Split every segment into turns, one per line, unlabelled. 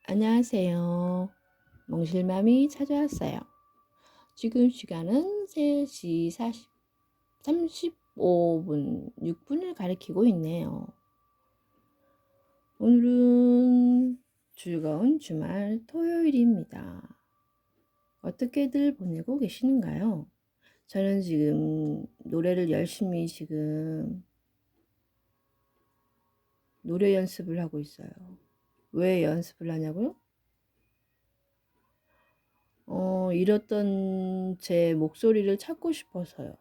안녕하세요. 몽실맘이 찾아왔어요. 지금 시간은 3시 35분, 6분을 가리키고 있네요. 오늘은 즐거운 주말 토요일입니다. 어떻게들 보내고 계시는가요? 저는 지금 노래를 열심히 노래 연습을 하고 있어요. 왜 연습을 하냐고요? 잃었던 제 목소리를 찾고 싶어서요.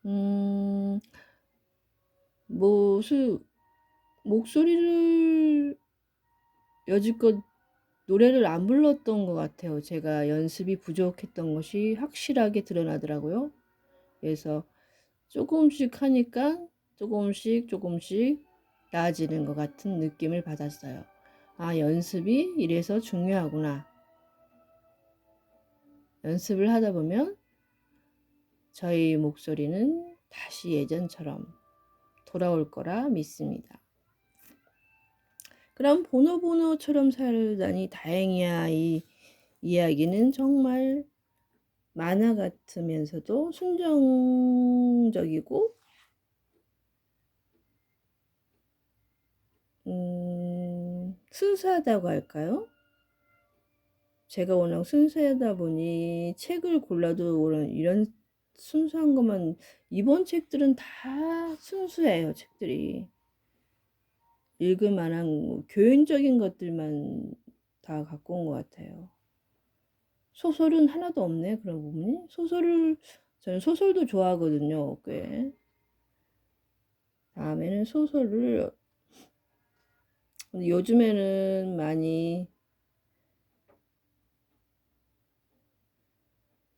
음, 목소리를 여지껏 노래를 안 불렀던 것 같아요. 제가 연습이 부족했던 것이 확실하게 드러나더라고요. 그래서 조금씩 하니까 조금씩 나아지는 것 같은 느낌을 받았어요. 아, 연습이 이래서 중요하구나. 연습을 하다 보면 저희 목소리는 다시 예전처럼 돌아올 거라 믿습니다. 그럼 보노보노처럼 살다니 다행이야. 이 이야기는 정말 만화 같으면서도 순정적이고 순수하다고 할까요? 제가 워낙 순수하다 보니 책을 골라도 이런 순수한 것만, 이번 책들은 다 순수해요. 책들이 읽을 만한 교훈적인 것들만 다 갖고 온 것 같아요. 소설은 하나도 없네. 그러고 보니 저는 소설도 좋아하거든요. 꽤. 다음에는 소설을, 요즘에는 많이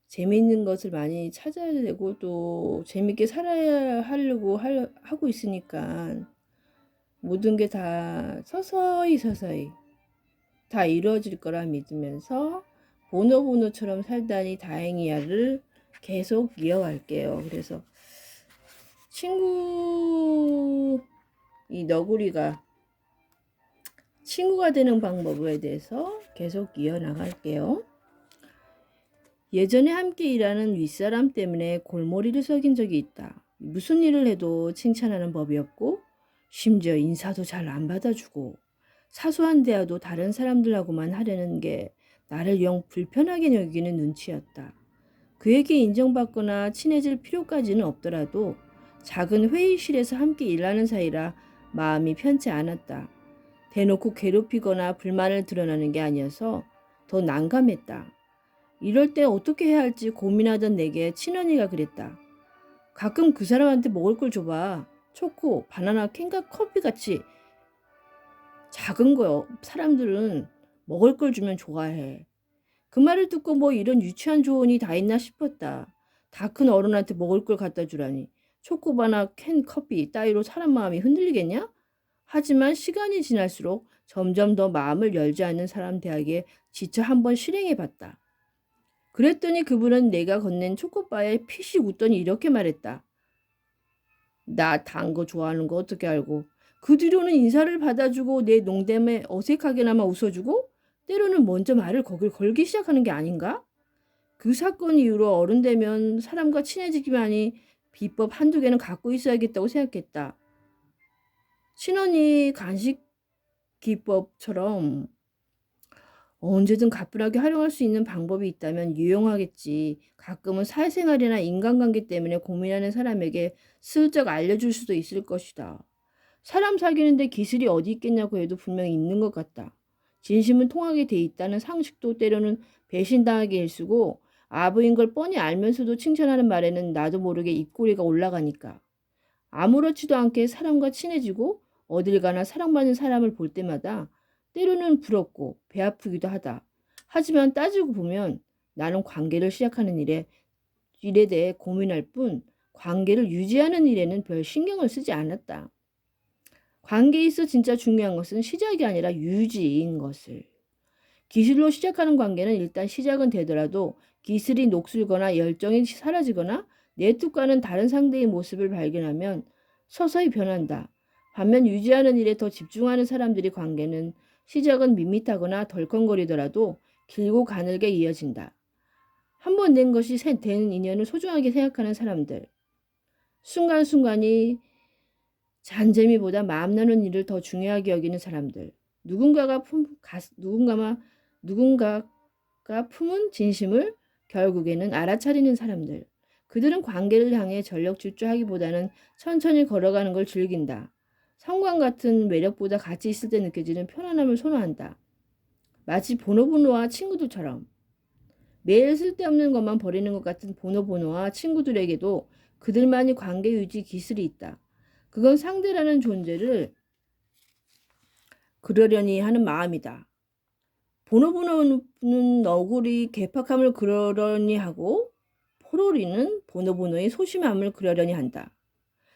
재미있는 것을 많이 찾아야 되고 또 재밌게 살아야 하려고 하고 있으니까 모든 게 다 서서히 다 이루어질 거라 믿으면서 보노보노처럼 살다니 다행이야를 계속 이어갈게요. 그래서 이 너구리가 친구가 되는 방법에 대해서 계속 이어나갈게요. 예전에 함께 일하는 윗사람 때문에 골머리를 썩인 적이 있다. 무슨 일을 해도 칭찬하는 법이었고 심지어 인사도 잘 안 받아주고 사소한 대화도 다른 사람들하고만 하려는 게 나를 영 불편하게 여기는 눈치였다. 그에게 인정받거나 친해질 필요까지는 없더라도 작은 회의실에서 함께 일하는 사이라 마음이 편치 않았다. 대놓고 괴롭히거나 불만을 드러나는 게 아니어서 더 난감했다. 이럴 때 어떻게 해야 할지 고민하던 내게 친언니가 그랬다. 가끔 그 사람한테 먹을 걸 줘봐. 초코, 바나나, 캔과 커피 같이 작은 거요. 사람들은 먹을 걸 주면 좋아해. 그 말을 듣고 뭐 이런 유치한 조언이 다 있나 싶었다. 다 큰 어른한테 먹을 걸 갖다 주라니. 초코바나 캔 커피 따위로 사람 마음이 흔들리겠냐? 하지만 시간이 지날수록 점점 더 마음을 열지 않는 사람 대하게 지쳐 한번 실행해봤다. 그랬더니 그분은 내가 건넨 초코바에 피식 웃더니 이렇게 말했다. 나 단 거 좋아하는 거 어떻게 알고. 그 뒤로는 인사를 받아주고 내 농담에 어색하게나마 웃어주고 때로는 먼저 말을 거길 걸기 시작하는 게 아닌가? 그 사건 이후로 어른 되면 사람과 친해지기만이 비법 한두 개는 갖고 있어야겠다고 생각했다. 친언니 간식 기법처럼 언제든 가뿐하게 활용할 수 있는 방법이 있다면 유용하겠지. 가끔은 사회생활이나 인간관계 때문에 고민하는 사람에게 슬쩍 알려줄 수도 있을 것이다. 사람 사귀는데 기술이 어디 있겠냐고 해도 분명히 있는 것 같다. 진심은 통하게 돼 있다는 상식도 때로는 배신당하게 일쓰고 아부인 걸 뻔히 알면서도 칭찬하는 말에는 나도 모르게 입꼬리가 올라가니까. 아무렇지도 않게 사람과 친해지고 어딜 가나 사랑받는 사람을 볼 때마다 때로는 부럽고 배 아프기도 하다. 하지만 따지고 보면 나는 관계를 시작하는 일에 대해 고민할 뿐 관계를 유지하는 일에는 별 신경을 쓰지 않았다. 관계에 있어 진짜 중요한 것은 시작이 아니라 유지인 것을. 기술로 시작하는 관계는 일단 시작은 되더라도 기술이 녹슬거나 열정이 사라지거나 내 뜻과는 다른 상대의 모습을 발견하면 서서히 변한다. 반면 유지하는 일에 더 집중하는 사람들의 관계는 시작은 밋밋하거나 덜컹거리더라도 길고 가늘게 이어진다. 한 번 된 것이 된 인연을 소중하게 생각하는 사람들. 순간순간이 잔재미보다 마음 나누는 일을 더 중요하게 여기는 사람들. 누군가가 품은 진심을 결국에는 알아차리는 사람들. 그들은 관계를 향해 전력 질주하기보다는 천천히 걸어가는 걸 즐긴다. 성관 같은 매력보다 같이 있을 때 느껴지는 편안함을 선호한다. 마치 보노보노와 친구들처럼. 매일 쓸데없는 것만 버리는 것 같은 보노보노와 친구들에게도 그들만이 관계 유지 기술이 있다. 그건 상대라는 존재를 그러려니 하는 마음이다. 보노보노는 너구리 개팍함을 그러려니 하고 포로리는 보노보노의 소심함을 그러려니 한다.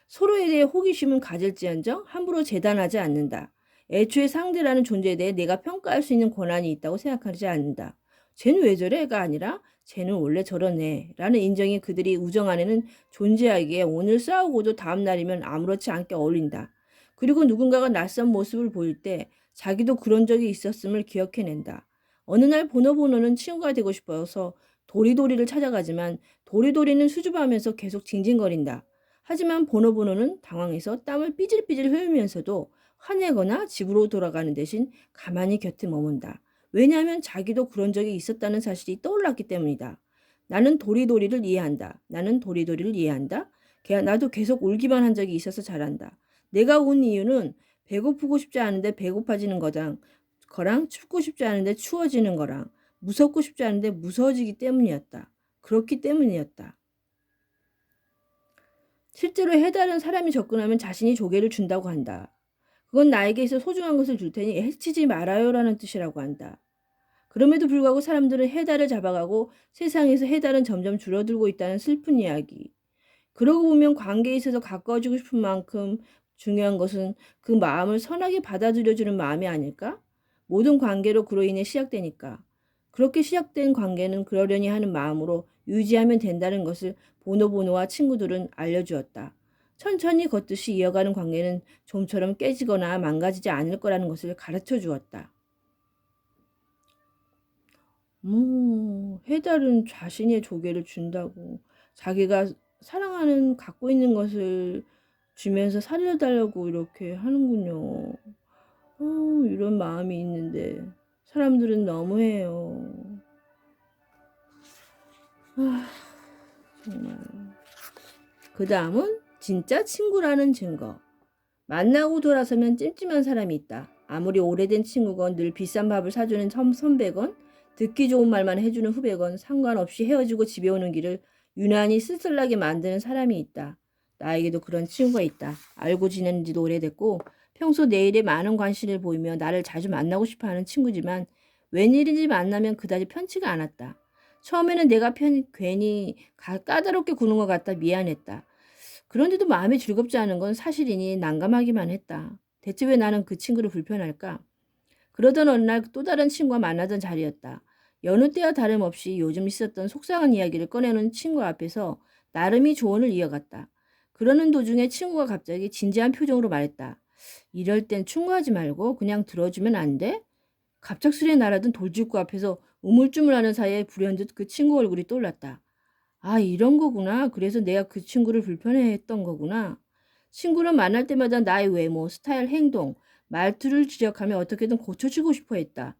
서로에 대해 호기심은 가질지언정 함부로 재단하지 않는다. 애초에 상대라는 존재에 대해 내가 평가할 수 있는 권한이 있다고 생각하지 않는다. 쟤는 왜 저래가 아니라 쟤는 원래 저러네 라는 인정이 그들이 우정 안에는 존재하기에 오늘 싸우고도 다음 날이면 아무렇지 않게 어울린다. 그리고 누군가가 낯선 모습을 보일 때 자기도 그런 적이 있었음을 기억해낸다. 어느 날 보노보노는 친구가 되고 싶어서 도리도리를 찾아가지만 도리도리는 수줍어하면서 계속 징징거린다. 하지만 보노보노는 당황해서 땀을 삐질삐질 흘리면서도 화내거나 집으로 돌아가는 대신 가만히 곁에 머문다. 왜냐하면 자기도 그런 적이 있었다는 사실이 떠올랐기 때문이다. 나는 도리도리를 이해한다. 나는 도리도리를 이해한다. 나도 계속 울기만 한 적이 있어서 잘한다. 내가 운 이유는 배고프고 싶지 않은데 배고파지는 거랑 춥고 싶지 않은데 추워지는 거랑 무섭고 싶지 않은데 무서워지기 때문이었다. 그렇기 때문이었다. 실제로 해달은 사람이 접근하면 자신이 조개를 준다고 한다. 그건 나에게 있어 소중한 것을 줄 테니 해치지 말아요라는 뜻이라고 한다. 그럼에도 불구하고 사람들은 해달을 잡아가고 세상에서 해달은 점점 줄어들고 있다는 슬픈 이야기. 그러고 보면 관계에 있어서 가까워지고 싶은 만큼 중요한 것은 그 마음을 선하게 받아들여주는 마음이 아닐까? 모든 관계로 그로 인해 시작되니까. 그렇게 시작된 관계는 그러려니 하는 마음으로 유지하면 된다는 것을 보노보노와 친구들은 알려주었다. 천천히 걷듯이 이어가는 관계는 좀처럼 깨지거나 망가지지 않을 거라는 것을 가르쳐 주었다. 해달은 자신의 조개를 준다고 자기가 사랑하는 갖고 있는 것을 주면서 살려달라고 이렇게 하는군요. 이런 마음이 있는데 사람들은 너무해요. 정말. 그 다음은 진짜 친구라는 증거. 만나고 돌아서면 찜찜한 사람이 있다. 아무리 오래된 친구건 늘 비싼 밥을 사주는 선배건 듣기 좋은 말만 해주는 후배건 상관없이 헤어지고 집에 오는 길을 유난히 쓸쓸하게 만드는 사람이 있다. 나에게도 그런 친구가 있다. 알고 지낸 지도 오래됐고 평소 내 일에 많은 관심을 보이며 나를 자주 만나고 싶어하는 친구지만 웬일인지 만나면 그다지 편치가 않았다. 처음에는 내가 괜히 까다롭게 구는 것 같다 미안했다. 그런데도 마음이 즐겁지 않은 건 사실이니 난감하기만 했다. 대체 왜 나는 그 친구를 불편할까? 그러던 어느 날 또 다른 친구와 만나던 자리였다. 여느 때와 다름없이 요즘 있었던 속상한 이야기를 꺼내는 친구 앞에서 나름이 조언을 이어갔다. 그러는 도중에 친구가 갑자기 진지한 표정으로 말했다. 이럴 땐 충고하지 말고 그냥 들어주면 안 돼? 갑작스레 날아든 돌직구 앞에서 우물쭈물하는 사이에 불현듯 그 친구 얼굴이 떠올랐다. 아, 이런 거구나. 그래서 내가 그 친구를 불편해했던 거구나. 친구를 만날 때마다 나의 외모, 스타일, 행동, 말투를 지적하며 어떻게든 고쳐주고 싶어 했다.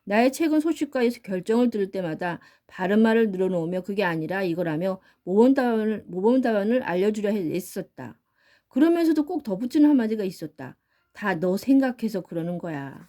나의 최근 소식과 결정을 들을 때마다 바른 말을 늘어놓으며 그게 아니라 이거라며 모범답안을 알려주려 했었다. 그러면서도 꼭 덧붙이는 한마디가 있었다. 다 너 생각해서 그러는 거야.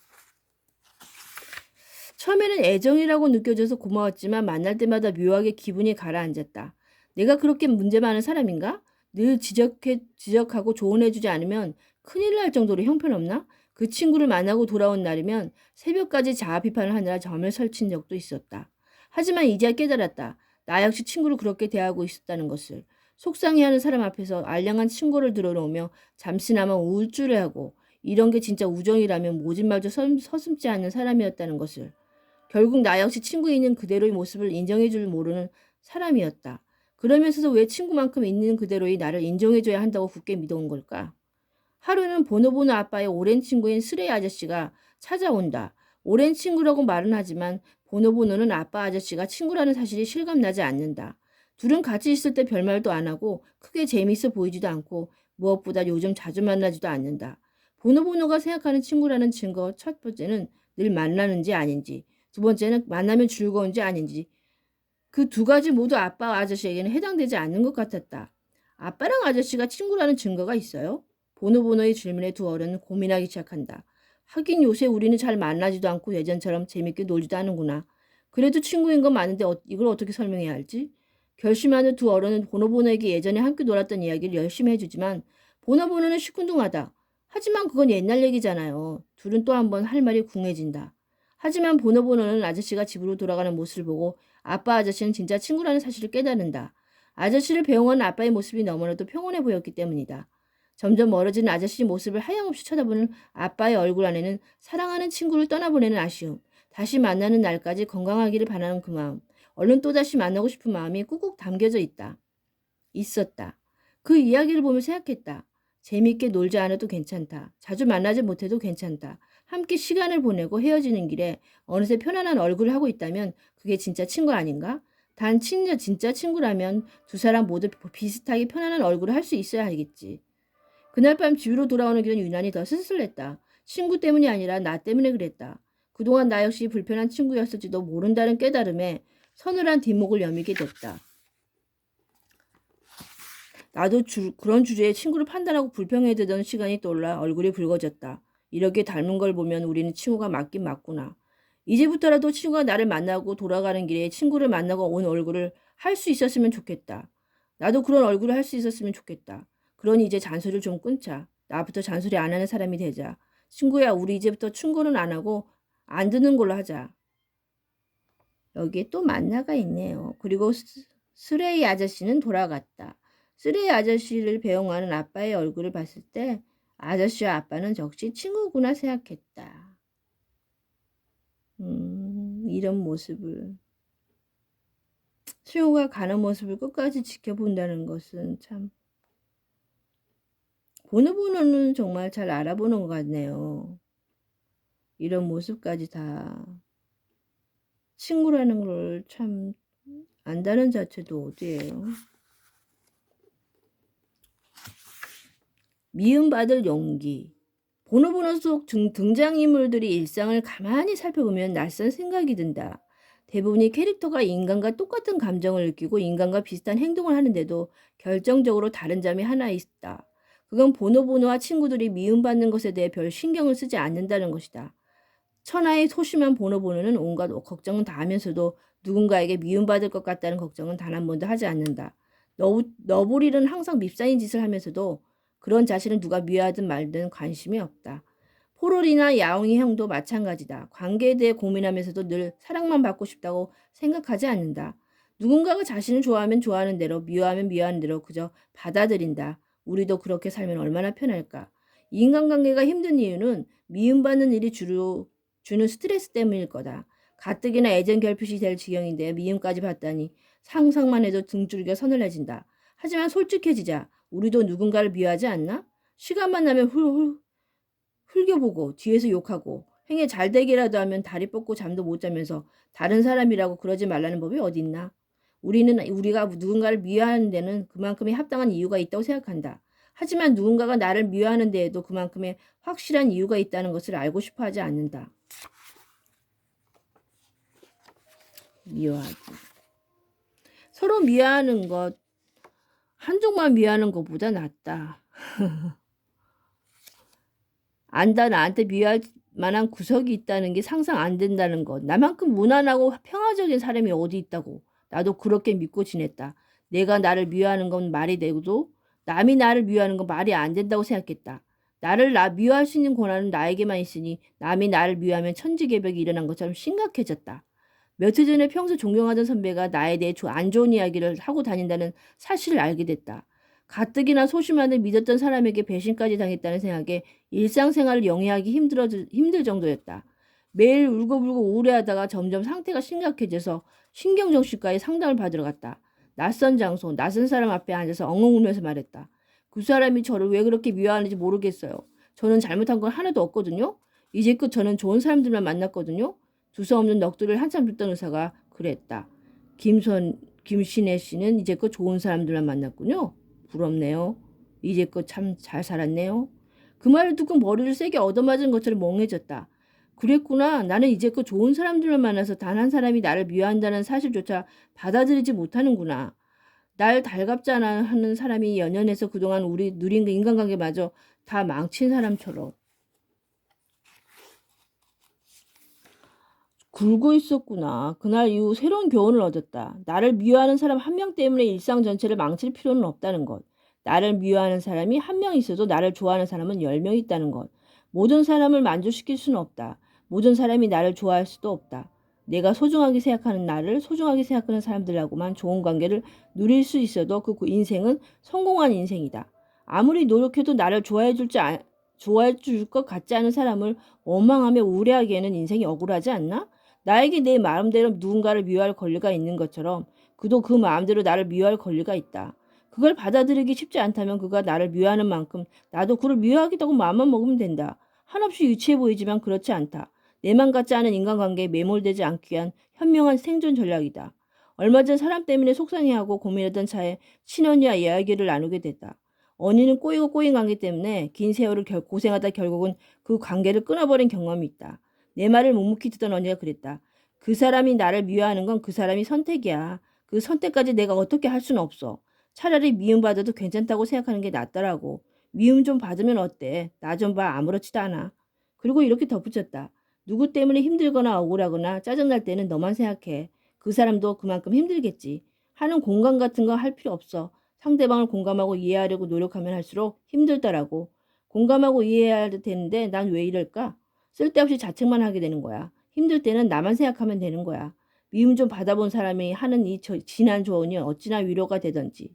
처음에는 애정이라고 느껴져서 고마웠지만 만날 때마다 묘하게 기분이 가라앉았다. 내가 그렇게 문제 많은 사람인가? 늘 지적하고 조언해주지 않으면 큰일 날 정도로 형편없나? 그 친구를 만나고 돌아온 날이면 새벽까지 자아 비판을 하느라 점을 설친 적도 있었다. 하지만 이제야 깨달았다. 나 역시 친구를 그렇게 대하고 있었다는 것을. 속상해하는 사람 앞에서 알량한 친구를 들어놓으며 잠시나마 우쭐해하고 이런 게 진짜 우정이라면 모진말도 서슴지 않는 사람이었다는 것을. 결국 나 역시 친구 있는 그대로의 모습을 인정해 줄 모르는 사람이었다. 그러면서도 왜 친구만큼 있는 그대로의 나를 인정해 줘야 한다고 굳게 믿어온 걸까? 하루는 보노보노 아빠의 오랜 친구인 스레이 아저씨가 찾아온다. 오랜 친구라고 말은 하지만 보노보노는 아빠 아저씨가 친구라는 사실이 실감나지 않는다. 둘은 같이 있을 때 별말도 안 하고 크게 재미있어 보이지도 않고 무엇보다 요즘 자주 만나지도 않는다. 보노보노가 생각하는 친구라는 증거 첫 번째는 늘 만나는지 아닌지, 두 번째는 만나면 즐거운지 아닌지, 그 두 가지 모두 아빠 아저씨에게는 해당되지 않는 것 같았다. 아빠랑 아저씨가 친구라는 증거가 있어요? 보노보노의 질문에 두 어른은 고민하기 시작한다. 하긴 요새 우리는 잘 만나지도 않고 예전처럼 재밌게 놀지도 않는구나. 그래도 친구인 건 맞는데 이걸 어떻게 설명해야 할지? 결심하는 두 어른은 보노보노에게 예전에 함께 놀았던 이야기를 열심히 해주지만 보노보노는 시큰둥하다. 하지만 그건 옛날 얘기잖아요. 둘은 또 한 번 할 말이 궁해진다. 하지만 보노보노는 아저씨가 집으로 돌아가는 모습을 보고 아빠 아저씨는 진짜 친구라는 사실을 깨닫는다. 아저씨를 배웅하는 아빠의 모습이 너무나도 평온해 보였기 때문이다. 점점 멀어지는 아저씨 모습을 하염없이 쳐다보는 아빠의 얼굴 안에는 사랑하는 친구를 떠나보내는 아쉬움, 다시 만나는 날까지 건강하기를 바라는 그 마음, 얼른 또다시 만나고 싶은 마음이 꾹꾹 담겨져 있었다. 그 이야기를 보며 생각했다. 재미있게 놀지 않아도 괜찮다. 자주 만나지 못해도 괜찮다. 함께 시간을 보내고 헤어지는 길에 어느새 편안한 얼굴을 하고 있다면 그게 진짜 친구 아닌가? 단 진짜 친구라면 두 사람 모두 비슷하게 편안한 얼굴을 할 수 있어야 하겠지. 그날 밤 집으로 돌아오는 길은 유난히 더 쓸쓸했다. 친구 때문이 아니라 나 때문에 그랬다. 그동안 나 역시 불편한 친구였을지도 모른다는 깨달음에 서늘한 뒷목을 여미게 됐다. 나도 그런 주제에 친구를 판단하고 불평해대던 시간이 떠올라 얼굴이 붉어졌다. 이렇게 닮은 걸 보면 우리는 친구가 맞긴 맞구나. 이제부터라도 친구가 나를 만나고 돌아가는 길에 친구를 만나고 온 얼굴을 할 수 있었으면 좋겠다. 나도 그런 얼굴을 할 수 있었으면 좋겠다. 그러니 이제 잔소리를 좀 끊자. 나부터 잔소리 안 하는 사람이 되자. 친구야, 우리 이제부터 충고는 안 하고 안 듣는 걸로 하자. 여기에 또 만나가 있네요. 그리고 스레이 아저씨는 돌아갔다. 스레이 아저씨를 배웅하는 아빠의 얼굴을 봤을 때 아저씨와 아빠는 역시 친구구나 생각했다. 이런 모습을 수용가 가는 모습을 끝까지 지켜본다는 것은 참 보노보노는 정말 잘 알아보는 것 같네요. 이런 모습까지 다 친구라는 걸 참 안다는 자체도 어디예요. 미움받을 용기. 보노보노 속 등장인물들이 일상을 가만히 살펴보면 낯선 생각이 든다. 대부분이 캐릭터가 인간과 똑같은 감정을 느끼고 인간과 비슷한 행동을 하는데도 결정적으로 다른 점이 하나 있다. 그건 보노보노와 친구들이 미움받는 것에 대해 별 신경을 쓰지 않는다는 것이다. 천하의 소심한 보노보노는 온갖 걱정은 다 하면서도 누군가에게 미움받을 것 같다는 걱정은 단 한 번도 하지 않는다. 너부리는 항상 밉상인 짓을 하면서도 그런 자신을 누가 미워하든 말든 관심이 없다. 포롤이나 야옹이 형도 마찬가지다. 관계에 대해 고민하면서도 늘 사랑만 받고 싶다고 생각하지 않는다. 누군가가 자신을 좋아하면 좋아하는 대로, 미워하면 미워하는 대로 그저 받아들인다. 우리도 그렇게 살면 얼마나 편할까? 인간관계가 힘든 이유는 미움받는 일이 주로 주는 스트레스 때문일 거다. 가뜩이나 애정 결핍이 될 지경인데 미움까지 받다니 상상만 해도 등줄기가 서늘해진다. 하지만 솔직해지자. 우리도 누군가를 미워하지 않나? 시간만 나면 흘겨보고 뒤에서 욕하고 행에 잘 되기라도 하면 다리 뻗고 잠도 못 자면서 다른 사람이라고 그러지 말라는 법이 어딨나? 우리가 누군가를 미워하는 데는 그만큼의 합당한 이유가 있다고 생각한다. 하지만 누군가가 나를 미워하는 데에도 그만큼의 확실한 이유가 있다는 것을 알고 싶어 하지 않는다. 미워하기. 서로 미워하는 것, 한쪽만 미워하는 것보다 낫다. 안다 나한테 미워할 만한 구석이 있다는 게 상상 안 된다는 것. 나만큼 무난하고 평화적인 사람이 어디 있다고. 나도 그렇게 믿고 지냈다. 내가 나를 미워하는 건 말이 되고도 남이 나를 미워하는 건 말이 안 된다고 생각했다. 나를 미워할 수 있는 권한은 나에게만 있으니 남이 나를 미워하면 천지개벽이 일어난 것처럼 심각해졌다. 며칠 전에 평소 존경하던 선배가 나에 대해 안 좋은 이야기를 하고 다닌다는 사실을 알게 됐다. 가뜩이나 소심한데 믿었던 사람에게 배신까지 당했다는 생각에 일상생활을 영위하기 힘들 정도였다. 매일 울고불고 우울해하다가 점점 상태가 심각해져서 신경정신과에 상담을 받으러 갔다. 낯선 장소, 낯선 사람 앞에 앉아서 엉엉 울면서 말했다. 그 사람이 저를 왜 그렇게 미워하는지 모르겠어요. 저는 잘못한 건 하나도 없거든요. 이제껏 저는 좋은 사람들만 만났거든요. 두서없는 넋두리를 한참 듣던 의사가 그랬다. 김신혜 씨는 이제껏 좋은 사람들만 만났군요. 부럽네요. 이제껏 참 잘 살았네요. 그 말을 듣고 머리를 세게 얻어맞은 것처럼 멍해졌다. 그랬구나. 나는 이제껏 좋은 사람들만 만나서 단 한 사람이 나를 미워한다는 사실조차 받아들이지 못하는구나. 날 달갑지 않아 하는 사람이 연연해서 그동안 우리 누린 그 인간관계마저 다 망친 사람처럼. 굴고 있었구나. 그날 이후 새로운 교훈을 얻었다. 나를 미워하는 사람 한 명 때문에 일상 전체를 망칠 필요는 없다는 것. 나를 미워하는 사람이 한 명 있어도 나를 좋아하는 사람은 10명 있다는 것. 모든 사람을 만족시킬 수는 없다. 모든 사람이 나를 좋아할 수도 없다. 내가 소중하게 생각하는 나를 소중하게 생각하는 사람들하고만 좋은 관계를 누릴 수 있어도 그 인생은 성공한 인생이다. 아무리 노력해도 나를 좋아해 줄 것 같지 않은 사람을 원망하며 우울해하기에는 인생이 억울하지 않나? 나에게 내 마음대로 누군가를 미워할 권리가 있는 것처럼 그도 그 마음대로 나를 미워할 권리가 있다. 그걸 받아들이기 쉽지 않다면 그가 나를 미워하는 만큼 나도 그를 미워하겠다고 마음만 먹으면 된다. 한없이 유치해 보이지만 그렇지 않다. 내맘 같지 않은 인간관계에 매몰되지 않기 위한 현명한 생존 전략이다. 얼마 전 사람 때문에 속상해하고 고민하던 차에 친언니와 이야기를 나누게 됐다. 언니는 꼬이고 꼬인 관계 때문에 긴 세월을 고생하다 결국은 그 관계를 끊어버린 경험이 있다. 내 말을 묵묵히 듣던 언니가 그랬다. 그 사람이 나를 미워하는 건 그 사람이 선택이야. 그 선택까지 내가 어떻게 할 수는 없어. 차라리 미움받아도 괜찮다고 생각하는 게 낫더라고. 미움 좀 받으면 어때? 나 좀 봐. 아무렇지도 않아. 그리고 이렇게 덧붙였다. 누구 때문에 힘들거나 억울하거나 짜증날 때는 너만 생각해. 그 사람도 그만큼 힘들겠지. 하는 공감 같은 거 할 필요 없어. 상대방을 공감하고 이해하려고 노력하면 할수록 힘들더라고. 공감하고 이해해야 되는데 난 왜 이럴까? 쓸데없이 자책만 하게 되는 거야. 힘들 때는 나만 생각하면 되는 거야. 미움 좀 받아본 사람이 하는 진한 조언이 어찌나 위로가 되던지.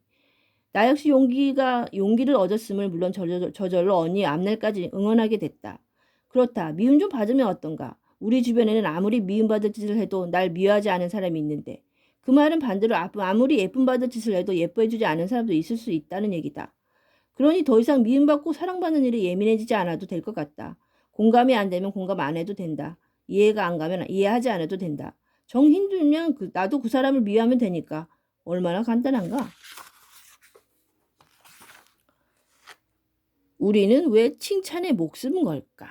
나 역시 용기를 얻었음을 물론 저절로 언니 앞날까지 응원하게 됐다. 그렇다. 미움 좀 받으면 어떤가? 우리 주변에는 아무리 미움받을 짓을 해도 날 미워하지 않은 사람이 있는데 그 말은 반대로 아무리 예쁨받을 짓을 해도 예뻐해주지 않은 사람도 있을 수 있다는 얘기다. 그러니 더 이상 미움받고 사랑받는 일에 예민해지지 않아도 될 것 같다. 공감이 안 되면 공감 안 해도 된다. 이해가 안 가면 이해하지 않아도 된다. 정 힘들면 나도 그 사람을 미워하면 되니까. 얼마나 간단한가? 우리는 왜 칭찬에 목숨은 걸까?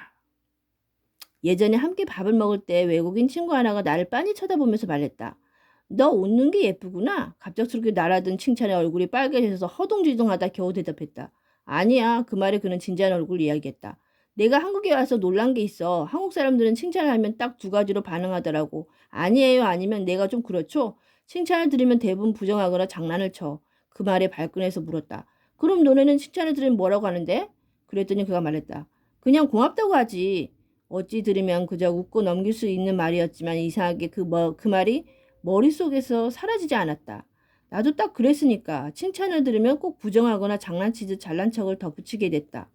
예전에 함께 밥을 먹을 때 외국인 친구 하나가 나를 빤히 쳐다보면서 말했다. 너 웃는 게 예쁘구나. 갑작스럽게 날아든 칭찬에 얼굴이 빨개져서 허둥지둥하다 겨우 대답했다. 아니야. 그 말에 그는 진지한 얼굴 이야기했다. 내가 한국에 와서 놀란 게 있어. 한국 사람들은 칭찬을 하면 딱 두 가지로 반응하더라고. 아니에요. 아니면 내가 좀 그렇죠. 칭찬을 들으면 대부분 부정하거나 장난을 쳐. 그 말에 발끈해서 물었다. 그럼 너네는 칭찬을 들으면 뭐라고 하는데? 그랬더니 그가 말했다. 그냥 고맙다고 하지. 어찌 들으면 그저 웃고 넘길 수 있는 말이었지만 이상하게 그 말이 머릿속에서 사라지지 않았다. 나도 딱 그랬으니까 칭찬을 들으면 꼭 부정하거나 장난치듯 잘난 척을 덧붙이게 됐다.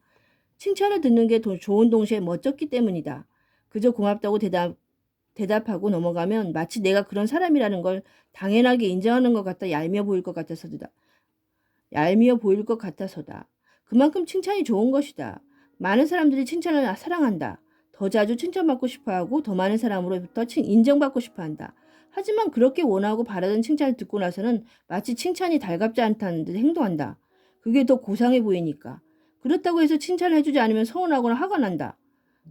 칭찬을 듣는 게 좋은 동시에 멋졌기 때문이다. 그저 고맙다고 대답하고 넘어가면 마치 내가 그런 사람이라는 걸 당연하게 인정하는 것 같아 얄미워 보일 것 같아서다. 얄미워 보일 것 같아서다. 그만큼 칭찬이 좋은 것이다. 많은 사람들이 칭찬을 사랑한다. 더 자주 칭찬받고 싶어하고 더 많은 사람으로부터 인정받고 싶어한다. 하지만 그렇게 원하고 바라던 칭찬을 듣고 나서는 마치 칭찬이 달갑지 않다는 듯 행동한다. 그게 더 고상해 보이니까. 그렇다고 해서 칭찬을 해주지 않으면 서운하거나 화가 난다.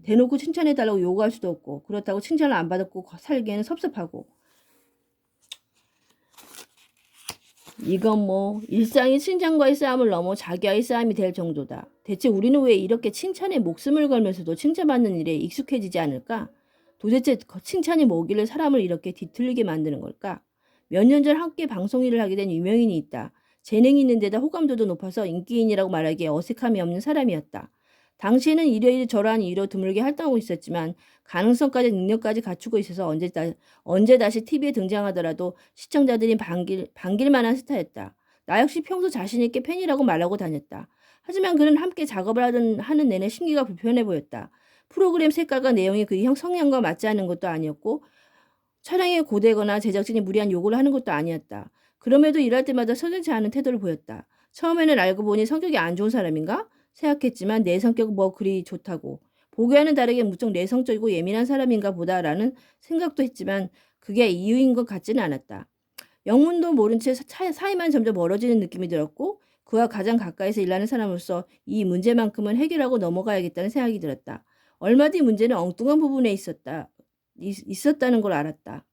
대놓고 칭찬해달라고 요구할 수도 없고 그렇다고 칭찬을 안 받고 살기에는 섭섭하고. 이건 뭐 일상이 칭찬과의 싸움을 넘어 자기와의 싸움이 될 정도다. 대체 우리는 왜 이렇게 칭찬에 목숨을 걸면서도 칭찬받는 일에 익숙해지지 않을까? 도대체 칭찬이 뭐길래 사람을 이렇게 뒤틀리게 만드는 걸까? 몇 년 전 함께 방송 일을 하게 된 유명인이 있다. 재능이 있는 데다 호감도도 높아서 인기인이라고 말하기에 어색함이 없는 사람이었다. 당시에는 이러저러한 이유로 드물게 활동하고 있었지만 가능성까지 능력까지 갖추고 있어서 언제 다시 TV에 등장하더라도 시청자들이 반길 만한 스타였다. 나 역시 평소 자신 있게 팬이라고 말하고 다녔다. 하지만 그는 함께 작업을 하는 내내 심기가 불편해 보였다. 프로그램 색깔과 내용이 그의 성향과 맞지 않는 것도 아니었고 촬영에 고되거나 제작진이 무리한 요구를 하는 것도 아니었다. 그럼에도 일할 때마다 석연치 않은 태도를 보였다. 처음에는 알고 보니 성격이 안 좋은 사람인가 생각했지만 내 성격은 뭐 그리 좋다고. 보기와는 다르게 무척 내성적이고 예민한 사람인가 보다라는 생각도 했지만 그게 이유인 것 같지는 않았다. 영문도 모른 채 사이만 점점 멀어지는 느낌이 들었고 그와 가장 가까이서 일하는 사람으로서 이 문제만큼은 해결하고 넘어가야겠다는 생각이 들었다. 얼마 뒤 문제는 엉뚱한 부분에 있었다는 걸 알았다.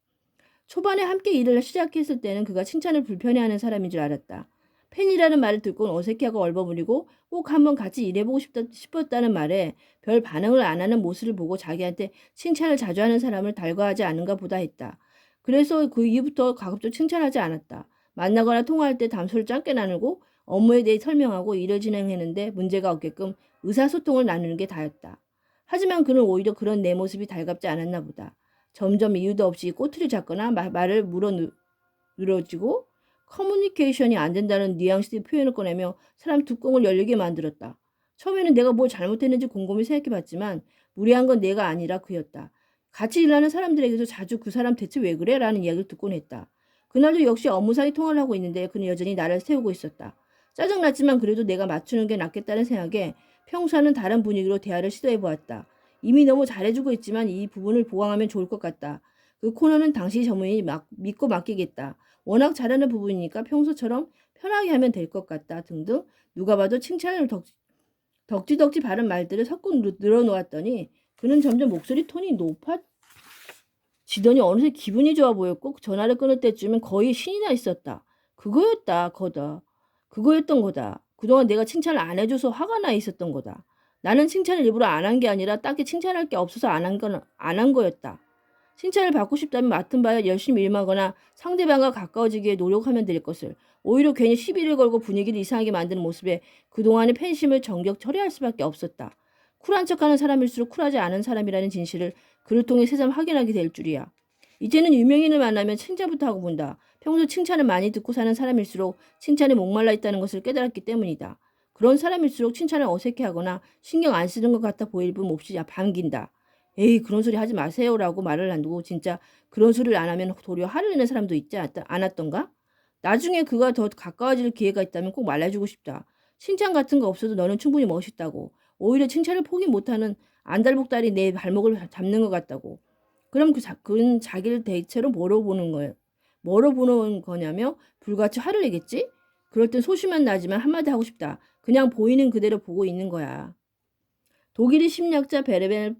초반에 함께 일을 시작했을 때는 그가 칭찬을 불편해하는 사람인 줄 알았다. 팬이라는 말을 듣고는 어색해하고 얼버무리고 꼭 한번 같이 일해보고 싶었다는 말에 별 반응을 안 하는 모습을 보고 자기한테 칭찬을 자주 하는 사람을 달가하지 않은가 보다 했다. 그래서 그 이후부터 가급적 칭찬하지 않았다. 만나거나 통화할 때 담소를 짧게 나누고 업무에 대해 설명하고 일을 진행했는데 문제가 없게끔 의사소통을 나누는 게 다였다. 하지만 그는 오히려 그런 내 모습이 달갑지 않았나 보다. 점점 이유도 없이 꼬투리 잡거나 말을 늘어지고 커뮤니케이션이 안 된다는 뉘앙스의 표현을 꺼내며 사람 뚜껑을 열리게 만들었다. 처음에는 내가 뭘 잘못했는지 곰곰이 생각해봤지만 무례한 건 내가 아니라 그였다. 같이 일하는 사람들에게도 자주 그 사람 대체 왜 그래? 라는 이야기를 듣곤 했다. 그날도 역시 업무상의 통화를 하고 있는데 그는 여전히 나를 세우고 있었다. 짜증났지만 그래도 내가 맞추는 게 낫겠다는 생각에 평소와는 다른 분위기로 대화를 시도해보았다. 이미 너무 잘해주고 있지만 이 부분을 보강하면 좋을 것 같다. 그 코너는 당시 전문이 믿고 맡기겠다. 워낙 잘하는 부분이니까 평소처럼 편하게 하면 될 것 같다 등등 누가 봐도 칭찬을 덕지덕지 바른 말들을 섞어 늘어놓았더니 그는 점점 목소리 톤이 높아지더니 어느새 기분이 좋아 보였고 전화를 끊을 때쯤엔 거의 신이 나 있었다. 그거였던 거다. 그동안 내가 칭찬을 안 해줘서 화가 나 있었던 거다. 나는 칭찬을 일부러 안 한 게 아니라 딱히 칭찬할 게 없어서 안 한 거였다. 칭찬을 받고 싶다면 맡은 바에 열심히 일하거나 상대방과 가까워지기에 노력하면 될 것을 오히려 괜히 시비를 걸고 분위기를 이상하게 만드는 모습에 그동안의 팬심을 전격 처리할 수밖에 없었다. 쿨한 척하는 사람일수록 쿨하지 않은 사람이라는 진실을 그를 통해 새삼 확인하게 될 줄이야. 이제는 유명인을 만나면 칭찬부터 하고 본다. 평소 칭찬을 많이 듣고 사는 사람일수록 칭찬에 목말라 있다는 것을 깨달았기 때문이다. 그런 사람일수록 칭찬을 어색해하거나 신경 안 쓰는 것 같아 보일 뿐 몹시 반긴다. 에이 그런 소리 하지 마세요라고 말을 안 두고 진짜 그런 소리를 안 하면 도리어 화를 내는 사람도 있지 않았던가? 나중에 그가 더 가까워질 기회가 있다면 꼭 말해주고 싶다. 칭찬 같은 거 없어도 너는 충분히 멋있다고. 오히려 칭찬을 포기 못하는 안달복달이 내 발목을 잡는 것 같다고. 그럼 그는 자기를 대체로 뭐로 보는 거냐며 불같이 화를 내겠지? 그럴 땐 소심한 나지만 한마디 하고 싶다. 그냥 보이는 그대로 보고 있는 거야. 독일의 심리학자 베르벨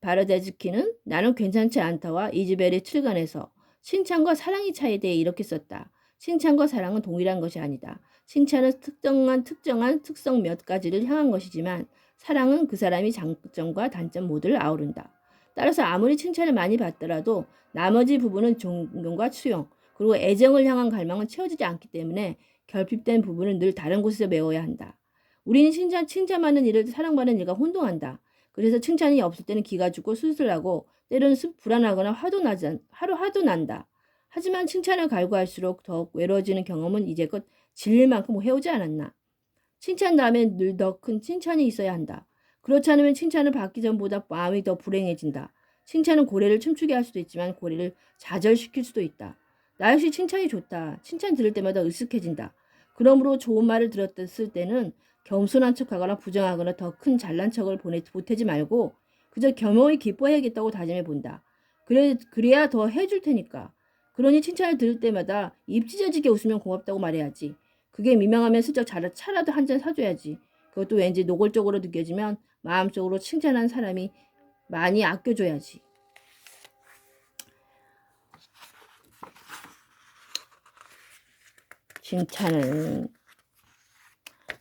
바르데즈키는 나는 괜찮지 않다와 이즈벨의 7간에서 칭찬과 사랑의 차이에 대해 이렇게 썼다. 칭찬과 사랑은 동일한 것이 아니다. 칭찬은 특정한 특성 몇 가지를 향한 것이지만 사랑은 그 사람의 장점과 단점 모두를 아우른다. 따라서 아무리 칭찬을 많이 받더라도 나머지 부분은 존경과 수용, 그리고 애정을 향한 갈망은 채워지지 않기 때문에 결핍된 부분은 늘 다른 곳에서 메워야 한다. 우리는 칭찬받는 일을 사랑받는 일과 혼동한다. 그래서 칭찬이 없을 때는 기가 죽고 수술하고 때로는 불안하거나 화도 난다. 하지만 칭찬을 갈구할수록 더욱 외로워지는 경험은 이제껏 질릴 만큼 해오지 않았나. 칭찬 다음에 늘 더 큰 칭찬이 있어야 한다. 그렇지 않으면 칭찬을 받기 전보다 마음이 더 불행해진다. 칭찬은 고래를 춤추게 할 수도 있지만 고래를 좌절시킬 수도 있다. 나 역시 칭찬이 좋다. 칭찬 들을 때마다 으쓱해진다. 그러므로 좋은 말을 들었을 때는 겸손한 척하거나 부정하거나 더 큰 잘난 척을 보태지 말고 그저 겸허히 기뻐해야겠다고 다짐해 본다. 그래야 더 해줄 테니까. 그러니 칭찬을 들을 때마다 입 찢어지게 웃으면 고맙다고 말해야지. 그게 민망하면 슬쩍 차라도 한 잔 사줘야지. 그것도 왠지 노골적으로 느껴지면 마음속으로 칭찬한 사람이 많이 아껴줘야지. 칭찬은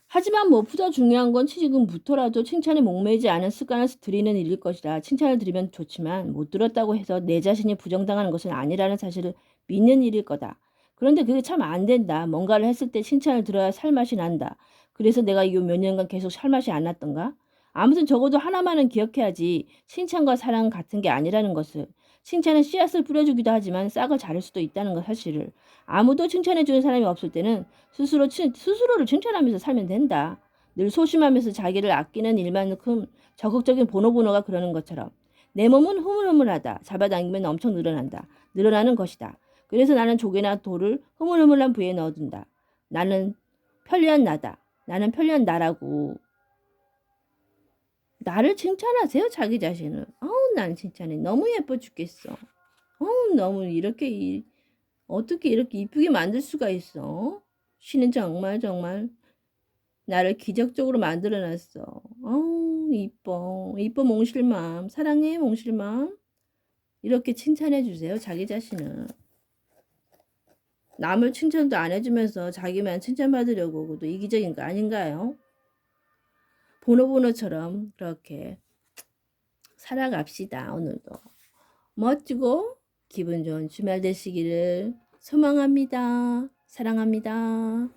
하지만 무엇보다 중요한 건 지금부터라도 칭찬에 목매이지 않은 습관을 들이는 일일 것이다. 칭찬을 들으면 좋지만 못 들었다고 해서 내 자신이 부정당하는 것은 아니라는 사실을 믿는 일일 거다. 그런데 그게 참 안 된다. 뭔가를 했을 때 칭찬을 들어야 살맛이 난다. 그래서 내가 이 몇 년간 계속 살맛이 안 났던가? 아무튼 적어도 하나만은 기억해야지. 칭찬과 사랑 같은 게 아니라는 것을. 칭찬은 씨앗을 뿌려주기도 하지만 싹을 자를 수도 있다는 것 사실을. 아무도 칭찬해주는 사람이 없을 때는 스스로를 칭찬하면서 살면 된다. 늘 소심하면서 자기를 아끼는 일만큼 적극적인 보노보노가 그러는 것처럼. 내 몸은 흐물흐물하다. 잡아당기면 엄청 늘어나는 것이다. 그래서 나는 조개나 돌을 흐물흐물한 부위에 넣어둔다. 나는 편리한 나다. 나는 편리한 나라고. 나를 칭찬하세요, 자기 자신을. 어우, 난 칭찬해. 너무 예뻐 죽겠어. 어우, 너무 이렇게, 어떻게 이렇게 이쁘게 만들 수가 있어? 신은 정말, 정말 나를 기적적으로 만들어 놨어. 어우, 이뻐. 이뻐, 몽실맘. 사랑해, 몽실맘. 이렇게 칭찬해 주세요, 자기 자신을. 남을 칭찬도 안 해주면서 자기만 칭찬받으려고 그것도 이기적인 거 아닌가요? 보노보노처럼 그렇게 살아갑시다, 오늘도. 멋지고 기분 좋은 주말 되시기를 소망합니다. 사랑합니다.